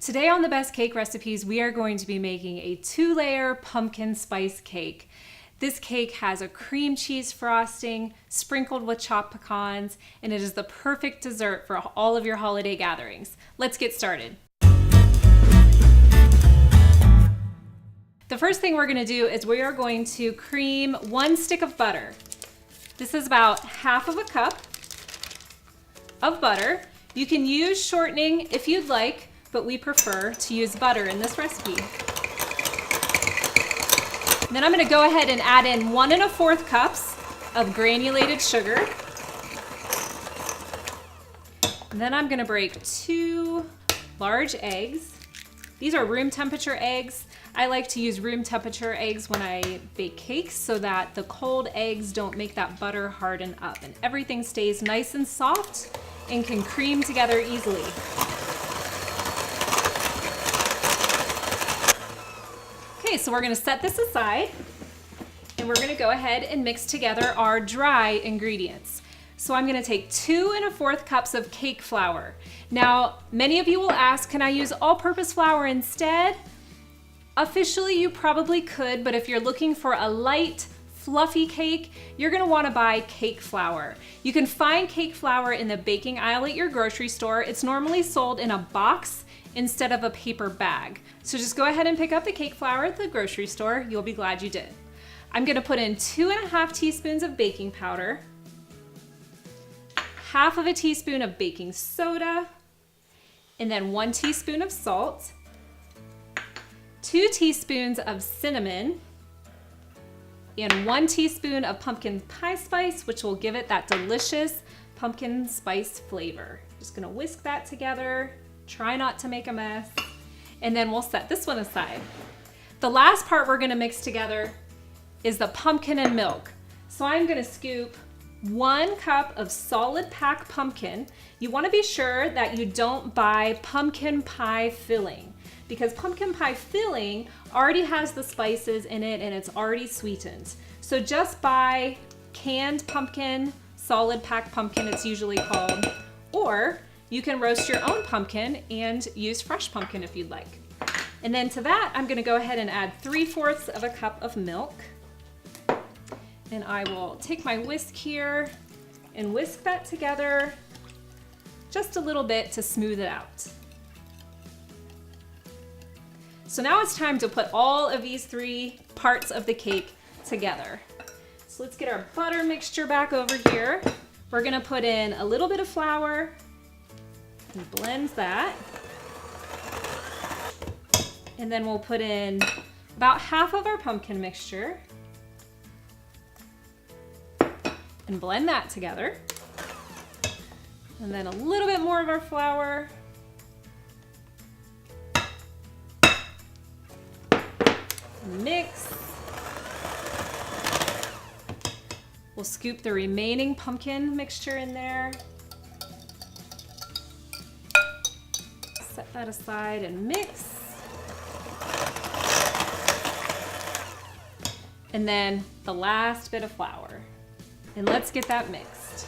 Today on the Best Cake Recipes, we are going to be making a 2-layer pumpkin spice cake. This cake has a cream cheese frosting sprinkled with chopped pecans, and it is the perfect dessert for all of your holiday gatherings. Let's get started. The first thing we're going to do is we are going to cream 1 stick of butter. This is about half of a cup of butter. You can use shortening if you'd like, but we prefer to use butter in this recipe. And then I'm going to go ahead and add in 1 1/4 cups of granulated sugar. And then I'm going to break 2 large eggs. These are room temperature eggs. I like to use room temperature eggs when I bake cakes so that the cold eggs don't make that butter harden up and everything stays nice and soft and can cream together easily. Okay, so we're going to set this aside and we're going to go ahead and mix together our dry ingredients. So I'm going to take 2 1/4 cups of cake flour. Now, many of you will ask, can I use all-purpose flour instead? Officially, you probably could, but if you're looking for a light, fluffy cake, you're going to want to buy cake flour. You can find cake flour in the baking aisle at your grocery store. It's normally sold in a box instead of a paper bag. So just go ahead and pick up the cake flour at the grocery store. You'll be glad you did. I'm going to put in 2 1/2 teaspoons of baking powder, half of a teaspoon of baking soda, and then 1 teaspoon of salt, 2 teaspoons of cinnamon, and 1 teaspoon of pumpkin pie spice, which will give it that delicious pumpkin spice flavor. Just gonna whisk that together, try not to make a mess, and then we'll set this one aside. The last part we're gonna mix together is the pumpkin and milk. So I'm gonna scoop 1 cup of solid pack pumpkin. You wanna be sure that you don't buy pumpkin pie filling, because pumpkin pie filling already has the spices in it and it's already sweetened. So just buy canned pumpkin, solid pack pumpkin it's usually called, or you can roast your own pumpkin and use fresh pumpkin if you'd like. And then to that, I'm gonna go ahead and add 3/4 of a cup of milk. And I will take my whisk here and whisk that together just a little bit to smooth it out. So now it's time to put all of these 3 parts of the cake together. So let's get our butter mixture back over here. We're gonna put in a little bit of flour and blend that. And then we'll put in about half of our pumpkin mixture and blend that together. And then a little bit more of our flour. Mix. We'll scoop the remaining pumpkin mixture in there. Set that aside and mix. And then the last bit of flour. And let's get that mixed.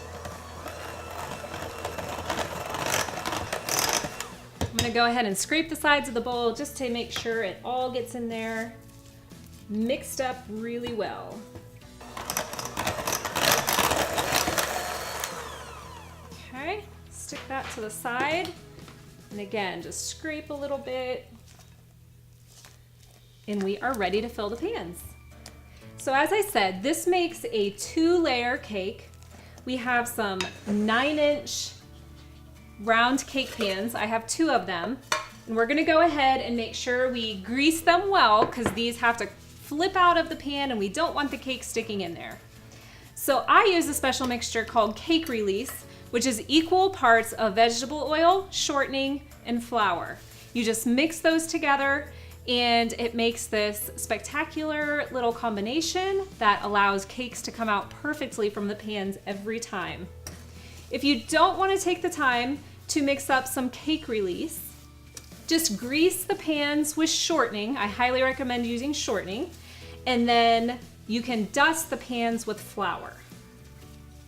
I'm gonna go ahead and scrape the sides of the bowl just to make sure it all gets in there, mixed up really well. Okay, stick that to the side. And again, just scrape a little bit. And we are ready to fill the pans. So as I said, this makes a 2-layer cake. We have some 9-inch round cake pans. I have 2 of them. And we're gonna go ahead and make sure we grease them well because these have to flip out of the pan and we don't want the cake sticking in there. So I use a special mixture called Cake Release, which is equal parts of vegetable oil, shortening, and flour. You just mix those together and it makes this spectacular little combination that allows cakes to come out perfectly from the pans every time. If you don't want to take the time to mix up some Cake Release, just grease the pans with shortening. I highly recommend using shortening. And then you can dust the pans with flour.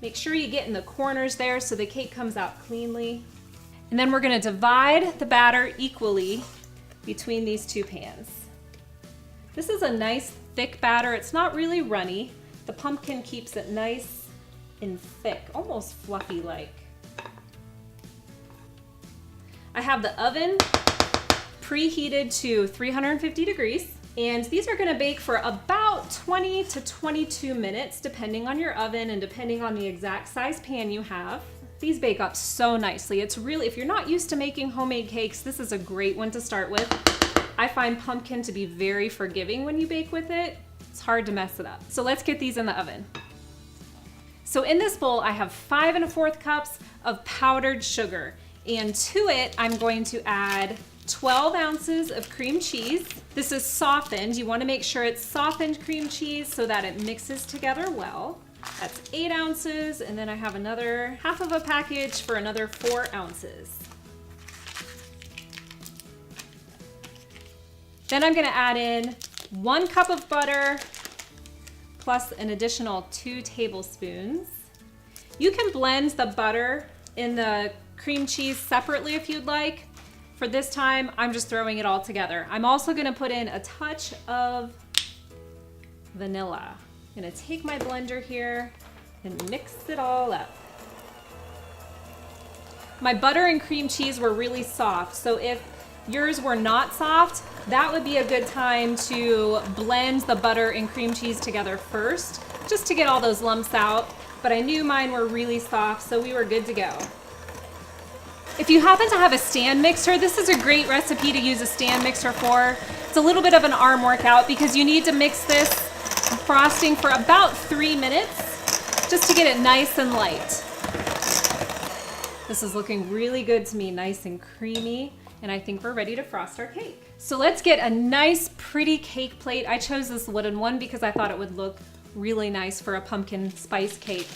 Make sure you get in the corners there so the cake comes out cleanly. And then we're gonna divide the batter equally between these two pans. This is a nice thick batter. It's not really runny. The pumpkin keeps it nice and thick, almost fluffy like. I have the oven preheated to 350 degrees. And these are gonna bake for about 20 to 22 minutes, depending on your oven and depending on the exact size pan you have. These bake up so nicely. It's really, if you're not used to making homemade cakes, this is a great one to start with. I find pumpkin to be very forgiving when you bake with it. It's hard to mess it up. So let's get these in the oven. So in this bowl, I have 5 1/4 cups of powdered sugar. And to it, I'm going to add 12 ounces of cream cheese. This is softened. You want to make sure it's softened cream cheese so that it mixes together well. That's 8 ounces, and then I have another half of a package for another 4 ounces. Then I'm gonna add in 1 cup of butter plus an additional 2 tablespoons. You can blend the butter and the cream cheese separately if you'd like. For this time, I'm just throwing it all together. I'm also gonna put in a touch of vanilla. I'm gonna take my blender here and mix it all up. My butter and cream cheese were really soft, so if yours were not soft, that would be a good time to blend the butter and cream cheese together first, just to get all those lumps out. But I knew mine were really soft, so we were good to go. If you happen to have a stand mixer, this is a great recipe to use a stand mixer for. It's a little bit of an arm workout because you need to mix this frosting for about 3 minutes just to get it nice and light. This is looking really good to me, nice and creamy, and I think we're ready to frost our cake. So let's get a nice pretty cake plate. I chose this wooden one because I thought it would look really nice for a pumpkin spice cake.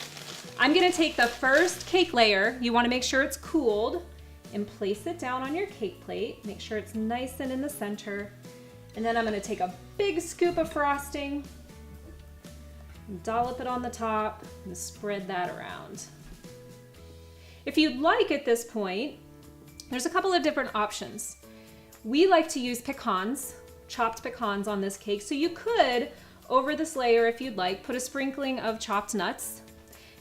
I'm gonna take the first cake layer, you wanna make sure it's cooled, and place it down on your cake plate. Make sure it's nice and in the center. And then I'm gonna take a big scoop of frosting, dollop it on the top, and spread that around. If you'd like at this point, there's a couple of different options. We like to use pecans, chopped pecans on this cake, so you could, over this layer if you'd like, put a sprinkling of chopped nuts.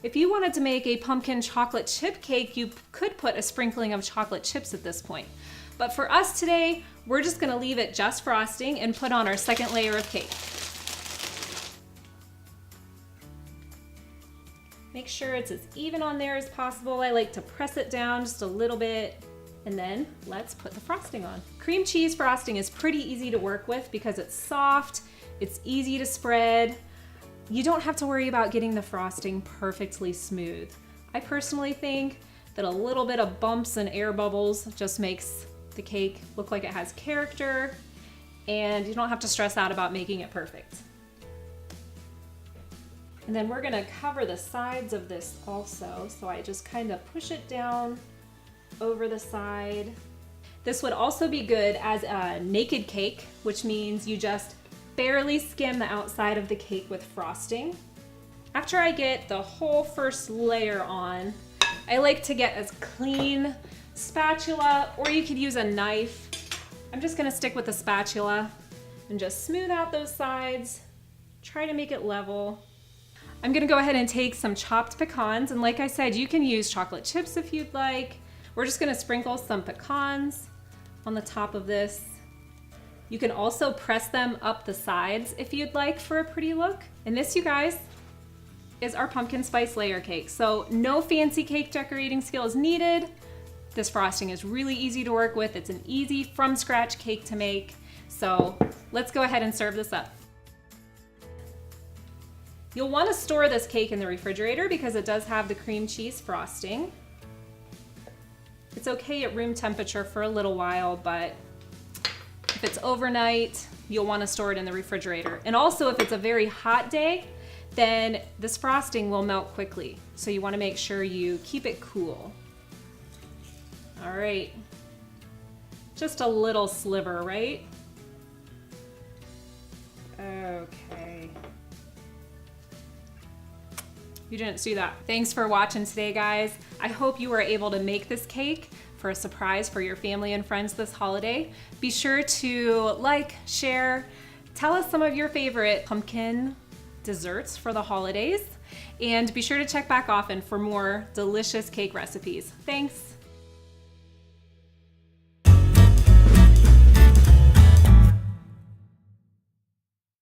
If you wanted to make a pumpkin chocolate chip cake, you could put a sprinkling of chocolate chips at this point. But for us today, we're just gonna leave it just frosting and put on our second layer of cake. Make sure it's as even on there as possible. I like to press it down just a little bit, and then let's put the frosting on. Cream cheese frosting is pretty easy to work with because it's soft, it's easy to spread. You don't have to worry about getting the frosting perfectly smooth. I personally think that a little bit of bumps and air bubbles just makes the cake look like it has character, and you don't have to stress out about making it perfect. And then we're gonna cover the sides of this also, so I just kind of push it down over the side. This would also be good as a naked cake, which means you just barely skim the outside of the cake with frosting. After I get the whole first layer on, I like to get a clean spatula, or you could use a knife. I'm just gonna stick with the spatula and just smooth out those sides, try to make it level. I'm gonna go ahead and take some chopped pecans, and like I said, you can use chocolate chips if you'd like. We're just gonna sprinkle some pecans on the top of this. You can also press them up the sides if you'd like for a pretty look. And this, you guys, is our pumpkin spice layer cake. So no fancy cake decorating skills needed. This frosting is really easy to work with. It's an easy from scratch cake to make. So let's go ahead and serve this up. You'll want to store this cake in the refrigerator because it does have the cream cheese frosting. It's okay at room temperature for a little while, but if it's overnight, you'll want to store it in the refrigerator. And also, if it's a very hot day, then this frosting will melt quickly. So you want to make sure you keep it cool. All right, just a little sliver, right? Okay. You didn't see that. Thanks for watching today, guys. I hope you were able to make this cake for a surprise for your family and friends this holiday. Be sure to like, share, tell us some of your favorite pumpkin desserts for the holidays, and be sure to check back often for more delicious cake recipes. Thanks.